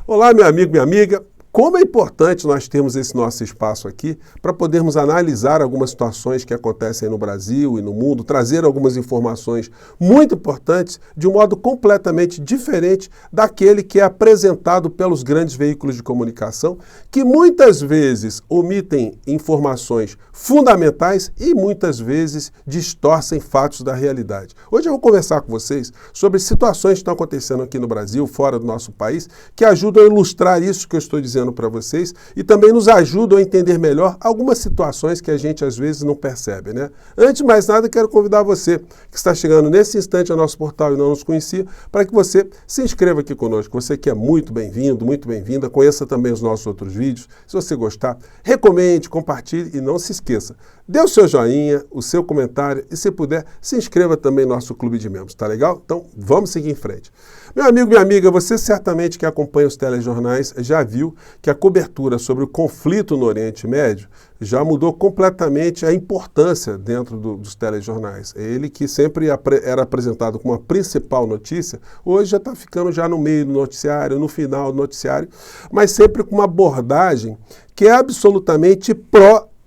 Olá, meu amigo, minha amiga. Como é importante nós termos esse nosso espaço aqui para podermos analisar algumas situações que acontecem no Brasil e no mundo, trazer algumas informações muito importantes de um modo completamente diferente daquele que é apresentado pelos grandes veículos de comunicação, que muitas vezes omitem informações fundamentais e muitas vezes distorcem fatos da realidade. Hoje eu vou conversar com vocês sobre situações que estão acontecendo aqui no Brasil, fora do nosso país, que ajudam a ilustrar isso que eu estou dizendo para vocês e também nos ajudam a entender melhor algumas situações que a gente às vezes não percebe, né? Antes de mais nada, quero convidar você que está chegando nesse instante ao nosso portal e não nos conhecia, para que você se inscreva aqui conosco. Você que é muito bem-vindo, muito bem-vinda, conheça também os nossos outros vídeos. Se você gostar, recomende, compartilhe e não se esqueça, dê o seu joinha, o seu comentário e, se puder, se inscreva também no nosso clube de membros, tá legal? Então, vamos seguir em frente. Meu amigo, minha amiga, você certamente que acompanha os telejornais já viu que a cobertura sobre o conflito no Oriente Médio já mudou completamente a importância dentro dos telejornais. Ele que sempre era apresentado como a principal notícia, hoje já está ficando já no meio do noticiário, no final do noticiário, mas sempre com uma abordagem que é absolutamente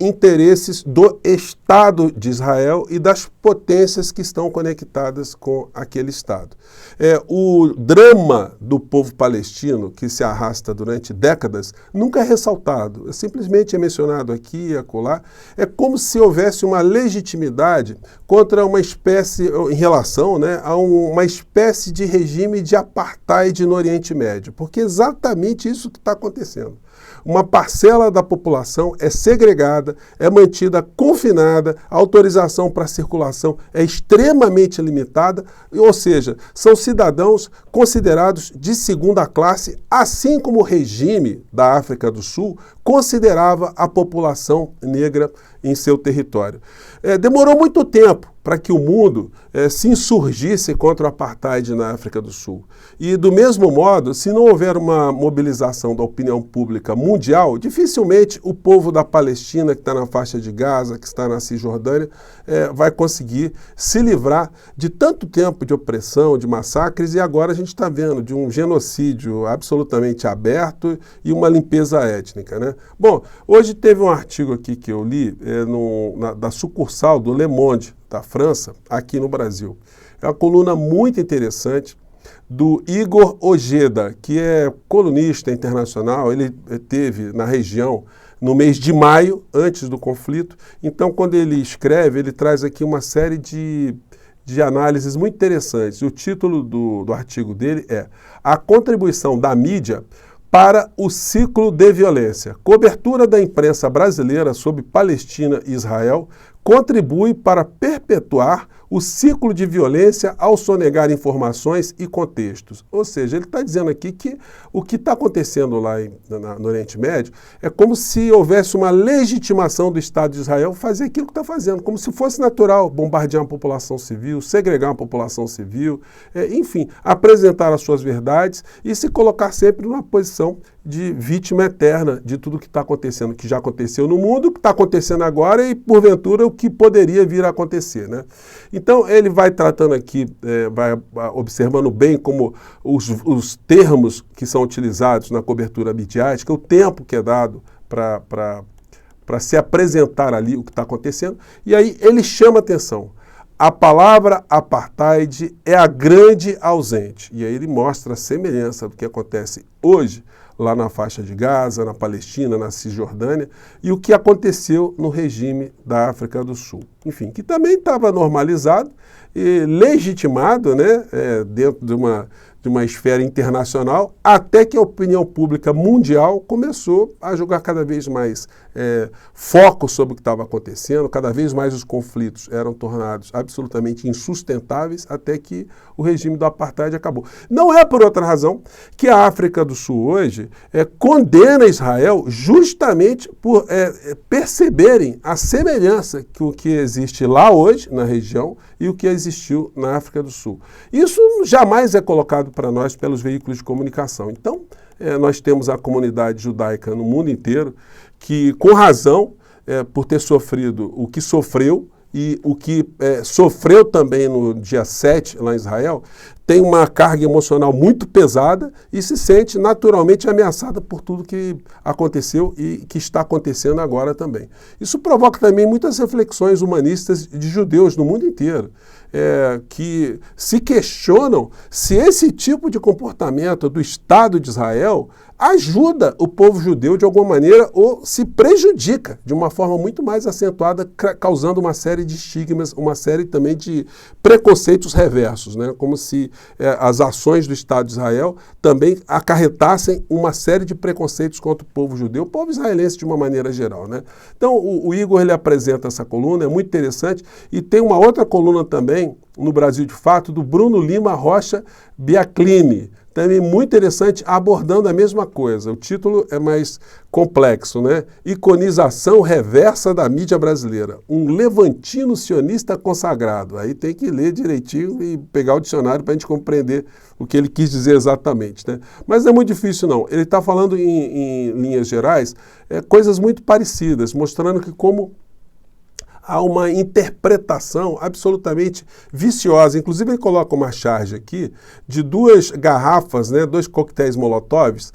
interesses do Estado de Israel e das potências que estão conectadas com aquele Estado. O drama do povo palestino, que se arrasta durante décadas, nunca é ressaltado, simplesmente é mencionado aqui e acolá. É como se houvesse uma legitimidade contra uma espécie, em relação, né, a uma espécie de regime de apartheid no Oriente Médio, porque é exatamente isso que está acontecendo. Uma parcela da população é segregada, é mantida confinada, a autorização para circulação é extremamente limitada, ou seja, são cidadãos considerados de segunda classe, assim como o regime da África do Sul considerava a população negra em seu território. Demorou muito tempo para que o mundo se insurgisse contra o apartheid na África do Sul. E, do mesmo modo, se não houver uma mobilização da opinião pública mundial, dificilmente o povo da Palestina, que está na faixa de Gaza, que está na Cisjordânia, vai conseguir se livrar de tanto tempo de opressão, de massacres, e agora a gente está vendo de um genocídio absolutamente aberto e uma limpeza étnica, né? Bom, hoje teve um artigo aqui que eu li da sucursal do Le Monde, da França, aqui no Brasil. É uma coluna muito interessante do Igor Ojeda, que é colunista internacional. Ele esteve na região no mês de maio, antes do conflito. Então, quando ele escreve, ele traz aqui uma série de análises muito interessantes. O título do artigo dele é A Contribuição da Mídia para o Ciclo de Violência. Cobertura da imprensa brasileira sobre Palestina e Israel contribui para perpetuar o ciclo de violência ao sonegar informações e contextos. Ou seja, ele está dizendo aqui que o que está acontecendo lá no Oriente Médio é como se houvesse uma legitimação do Estado de Israel fazer aquilo que está fazendo, como se fosse natural bombardear uma população civil, segregar uma população civil, enfim, apresentar as suas verdades e se colocar sempre numa posição de vítima eterna de tudo que está acontecendo, que já aconteceu no mundo, que está acontecendo agora e, porventura, o que poderia vir a acontecer, né? Então, ele vai tratando aqui, vai observando bem como os termos que são utilizados na cobertura midiática, o tempo que é dado para se apresentar ali o que está acontecendo, e aí ele chama atenção. A palavra apartheid é a grande ausente. E aí ele mostra a semelhança do que acontece hoje lá na faixa de Gaza, na Palestina, na Cisjordânia, e o que aconteceu no regime da África do Sul. Enfim, que também estava normalizado e legitimado, né, dentro de uma esfera internacional, até que a opinião pública mundial começou a jogar cada vez mais foco sobre o que estava acontecendo, cada vez mais os conflitos eram tornados absolutamente insustentáveis, até que o regime do apartheid acabou. Não é por outra razão que a África do Sul hoje condena Israel justamente por perceberem a semelhança que o que existe lá hoje, na região, e o que existiu na África do Sul. Isso jamais é colocado para nós pelos veículos de comunicação. Então, nós temos a comunidade judaica no mundo inteiro que, com razão, por ter sofrido o que sofreu, e o que sofreu também no dia 7 lá em Israel, tem uma carga emocional muito pesada e se sente naturalmente ameaçada por tudo que aconteceu e que está acontecendo agora também. Isso provoca também muitas reflexões humanistas de judeus no mundo inteiro, que se questionam se esse tipo de comportamento do Estado de Israel ajuda o povo judeu de alguma maneira ou se prejudica de uma forma muito mais acentuada, causando uma série de estigmas, uma série também de preconceitos reversos, né? Como se as ações do Estado de Israel também acarretassem uma série de preconceitos contra o povo judeu, o povo israelense de uma maneira geral, né? Então o Igor ele apresenta essa coluna, é muito interessante, e tem uma outra coluna também, no Brasil de Fato, do Bruno Lima Rocha Biaclini, também muito interessante, abordando a mesma coisa. O título é mais complexo, né? Iconização reversa da mídia brasileira. Um levantino sionista consagrado. Aí tem que ler direitinho e pegar o dicionário para a gente compreender o que ele quis dizer exatamente, né? Mas não é muito difícil, não. Ele está falando em linhas gerais coisas muito parecidas, mostrando que como há uma interpretação absolutamente viciosa. Inclusive, ele coloca uma charge aqui de duas garrafas, né, dois coquetéis Molotovs,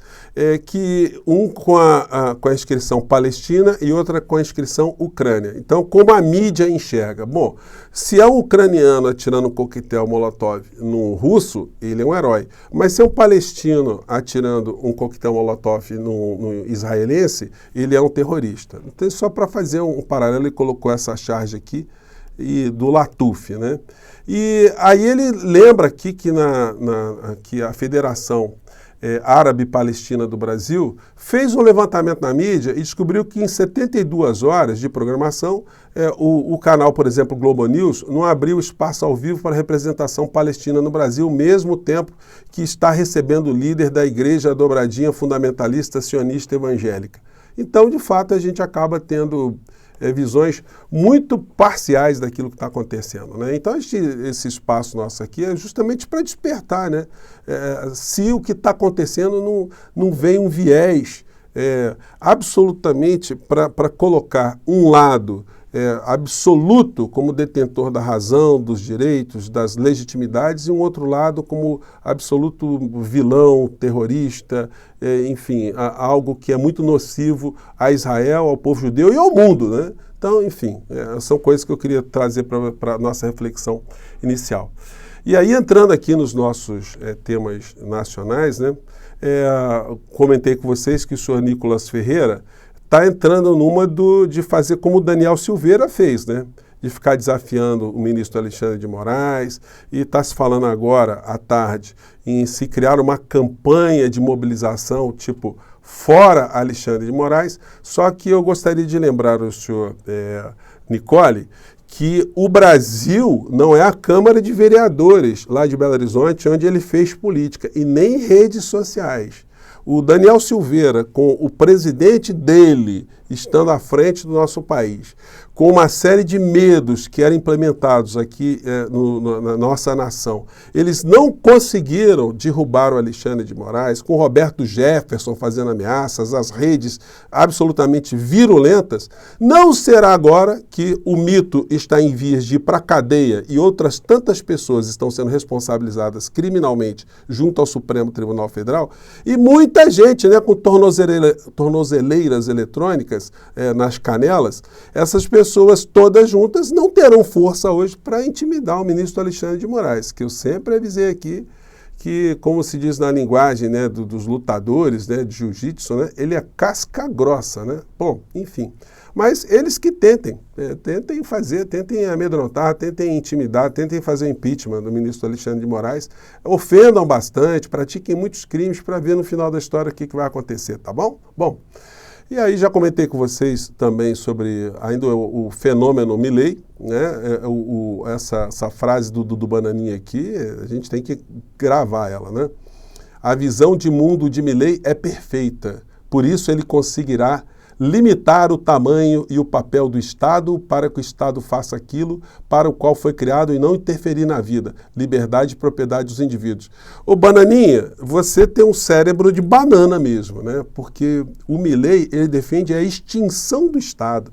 que um com a inscrição Palestina e outra com a inscrição Ucrânia. Então, como a mídia enxerga? Bom, se é um ucraniano atirando um coquetel Molotov no russo, ele é um herói. Mas se é um palestino atirando um coquetel Molotov no israelense, ele é um terrorista. Então, só para fazer um paralelo, ele colocou essa charge aqui do Latuf, né? E aí ele lembra aqui que a Federação Árabe-Palestina do Brasil fez um levantamento na mídia e descobriu que em 72 horas de programação, o canal, por exemplo, Globo News, não abriu espaço ao vivo para representação palestina no Brasil, mesmo tempo que está recebendo o líder da Igreja Dobradinha Fundamentalista Sionista Evangélica. Então, de fato, a gente acaba tendo visões muito parciais daquilo que está acontecendo, né? Então, esse espaço nosso aqui é justamente para despertar, né? Se o que está acontecendo não vem um viés absolutamente para colocar um lado absoluto como detentor da razão, dos direitos, das legitimidades, e um outro lado como absoluto vilão, terrorista, enfim, algo que é muito nocivo a Israel, ao povo judeu e ao mundo, né? Então, enfim, são coisas que eu queria trazer para a nossa reflexão inicial. E aí, entrando aqui nos nossos temas nacionais, né, comentei com vocês que o senhor Nicolas Ferreira está entrando numa de fazer como o Daniel Silveira fez, né? De ficar desafiando o ministro Alexandre de Moraes, e está se falando agora, à tarde, em se criar uma campanha de mobilização, tipo, fora Alexandre de Moraes. Só que eu gostaria de lembrar ao senhor Nicole que o Brasil não é a Câmara de Vereadores lá de Belo Horizonte, onde ele fez política, e nem redes sociais. O Daniel Silveira, com o presidente dele estando à frente do nosso país, com uma série de medos que eram implementados aqui na nossa nação, eles não conseguiram derrubar o Alexandre de Moraes, com o Roberto Jefferson fazendo ameaças, as redes absolutamente virulentas. Não será agora que o mito está em vias de ir para a cadeia e outras tantas pessoas estão sendo responsabilizadas criminalmente junto ao Supremo Tribunal Federal, e muita gente, né, com tornozeleiras eletrônicas nas canelas, essas pessoas todas juntas não terão força hoje para intimidar o ministro Alexandre de Moraes, que eu sempre avisei aqui que, como se diz na linguagem, né, dos lutadores, né, de jiu-jitsu, né, ele é casca grossa, né? Bom, enfim. Mas eles que tentem fazer, tentem amedrontar, tentem intimidar, tentem fazer o impeachment do ministro Alexandre de Moraes, ofendam bastante, pratiquem muitos crimes para ver no final da história o que vai acontecer, tá bom? Bom, e aí já comentei com vocês também sobre ainda o fenômeno Milei, né? Essa frase do Bananinha aqui, a gente tem que gravar ela, né? A visão de mundo de Milei é perfeita, por isso ele conseguirá limitar o tamanho e o papel do Estado para que o Estado faça aquilo para o qual foi criado e não interferir na vida, liberdade e propriedade dos indivíduos. Ô Bananinha, você tem um cérebro de banana mesmo, né? Porque o Milei, ele defende a extinção do Estado.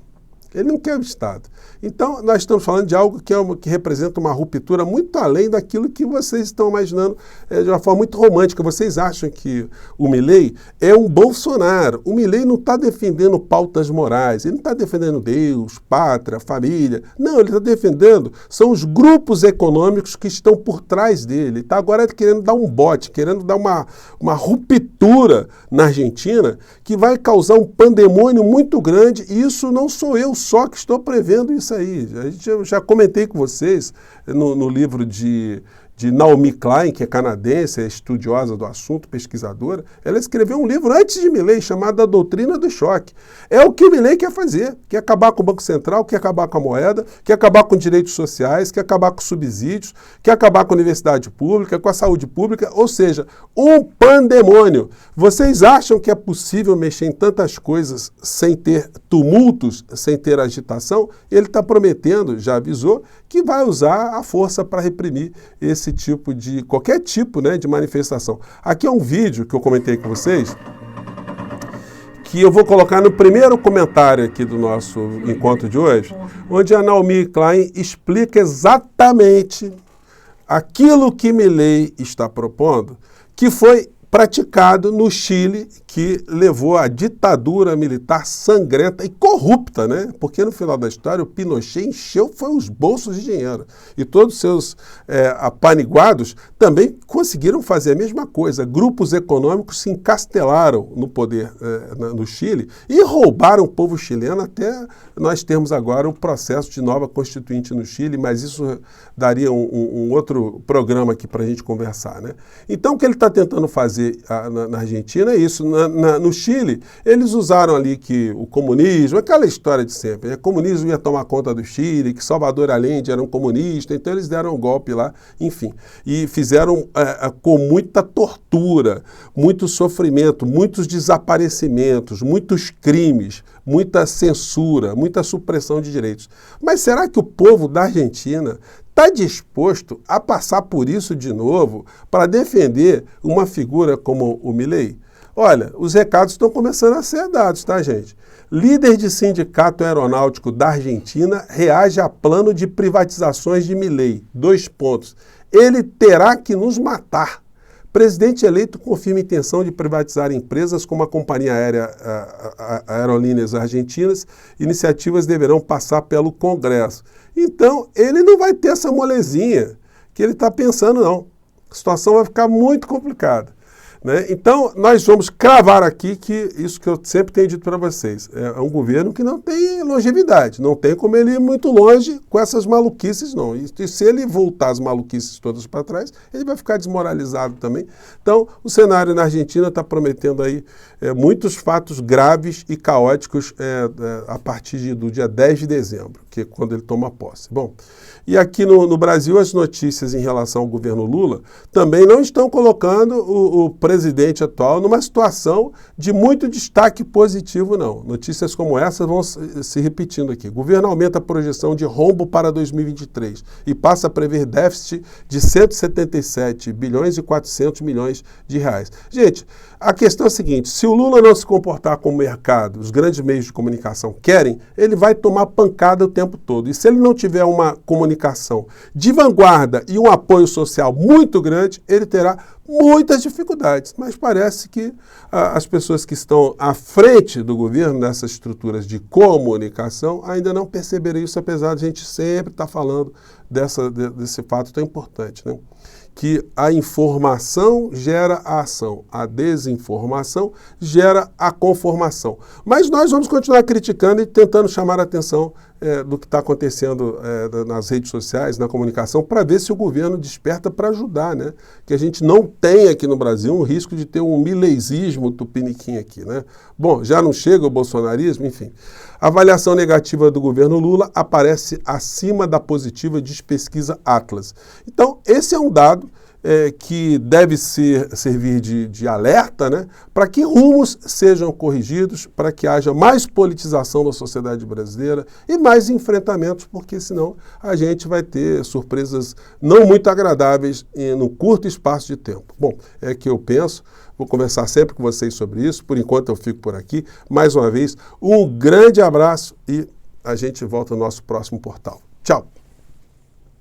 Ele não quer o Estado. Então, nós estamos falando de algo que representa uma ruptura muito além daquilo que vocês estão imaginando de uma forma muito romântica. Vocês acham que o Milei é um Bolsonaro. O Milei não está defendendo pautas morais, ele não está defendendo Deus, pátria, família. Não, ele está defendendo, são os grupos econômicos que estão por trás dele. Ele está agora querendo dar um bote, querendo dar uma ruptura na Argentina que vai causar um pandemônio muito grande, e isso não sou eu só que estou prevendo isso aí. Eu já comentei com vocês no livro de Naomi Klein, que é canadense, é estudiosa do assunto, pesquisadora. Ela escreveu um livro antes de Milei, chamado A Doutrina do Choque. É o que o Milei quer fazer, quer acabar com o Banco Central, quer acabar com a moeda, quer acabar com direitos sociais, quer acabar com subsídios, quer acabar com a universidade pública, com a saúde pública, ou seja, um pandemônio. Vocês acham que é possível mexer em tantas coisas sem ter tumultos, sem ter agitação? Ele está prometendo, já avisou, que vai usar a força para reprimir qualquer tipo, né, de manifestação. Aqui é um vídeo que eu comentei com vocês, que eu vou colocar no primeiro comentário aqui do nosso encontro de hoje, onde a Naomi Klein explica exatamente aquilo que Milei está propondo, que foi praticado no Chile, que levou à ditadura militar sangrenta e corrupta, né? Porque no final da história o Pinochet encheu foi os bolsos de dinheiro. E todos os seus apaniguados também conseguiram fazer a mesma coisa. Grupos econômicos se encastelaram no poder no Chile e roubaram o povo chileno até nós termos agora o processo de nova constituinte no Chile, mas isso daria um outro programa aqui para a gente conversar, né? Então o que ele está tentando fazer na Argentina é isso. No Chile, eles usaram ali que o comunismo, aquela história de sempre, né? O comunismo ia tomar conta do Chile, que Salvador Allende era um comunista, então eles deram um golpe lá, enfim. E fizeram com muita tortura, muito sofrimento, muitos desaparecimentos, muitos crimes, muita censura, muita supressão de direitos. Mas será que o povo da Argentina está disposto a passar por isso de novo para defender uma figura como o Milei? Olha, os recados estão começando a ser dados, tá, gente? Líder de sindicato aeronáutico da Argentina reage a plano de privatizações de Milei. 2 pontos. Ele terá que nos matar. Presidente eleito confirma intenção de privatizar empresas como a companhia aérea Aerolíneas Argentinas. Iniciativas deverão passar pelo Congresso. Então, ele não vai ter essa molezinha que ele está pensando, não. A situação vai ficar muito complicada, né? Então, nós vamos cravar aqui que isso que eu sempre tenho dito para vocês, é um governo que não tem longevidade, não tem como ele ir muito longe com essas maluquices, não. E se ele voltar as maluquices todas para trás, ele vai ficar desmoralizado também. Então, o cenário na Argentina está prometendo aí muitos fatos graves e caóticos a partir do dia 10 de dezembro, que é quando ele toma posse. Bom, e aqui no Brasil, as notícias em relação ao governo Lula também não estão colocando o presidente atual numa situação de muito destaque positivo, não. Notícias como essa vão se repetindo aqui. O governo aumenta a projeção de rombo para 2023 e passa a prever déficit de 177 bilhões e 400 milhões de reais. Gente, a questão é a seguinte, se o Lula não se comportar como o mercado, os grandes meios de comunicação querem, ele vai tomar pancada o tempo todo. E se ele não tiver uma comunicação de vanguarda e um apoio social muito grande, ele terá muitas dificuldades. Mas parece que as pessoas que estão à frente do governo, nessas estruturas de comunicação, ainda não perceberam isso, apesar de a gente sempre estar falando desse fato tão importante, né? Que a informação gera a ação, a desinformação gera a conformação. Mas nós vamos continuar criticando e tentando chamar a atenção do que está acontecendo nas redes sociais, na comunicação, para ver se o governo desperta para ajudar, né? Que a gente não tem aqui no Brasil um risco de ter um mileizismo tupiniquim aqui, né? Bom, já não chega o bolsonarismo, enfim. A avaliação negativa do governo Lula aparece acima da positiva, diz pesquisa Atlas. Então, esse é um dado que deve servir de alerta, né, para que rumos sejam corrigidos, para que haja mais politização da sociedade brasileira e mais enfrentamentos, porque senão a gente vai ter surpresas não muito agradáveis no curto espaço de tempo. Bom, é que eu penso, vou conversar sempre com vocês sobre isso, por enquanto eu fico por aqui. Mais uma vez, um grande abraço e a gente volta ao nosso próximo portal. Tchau!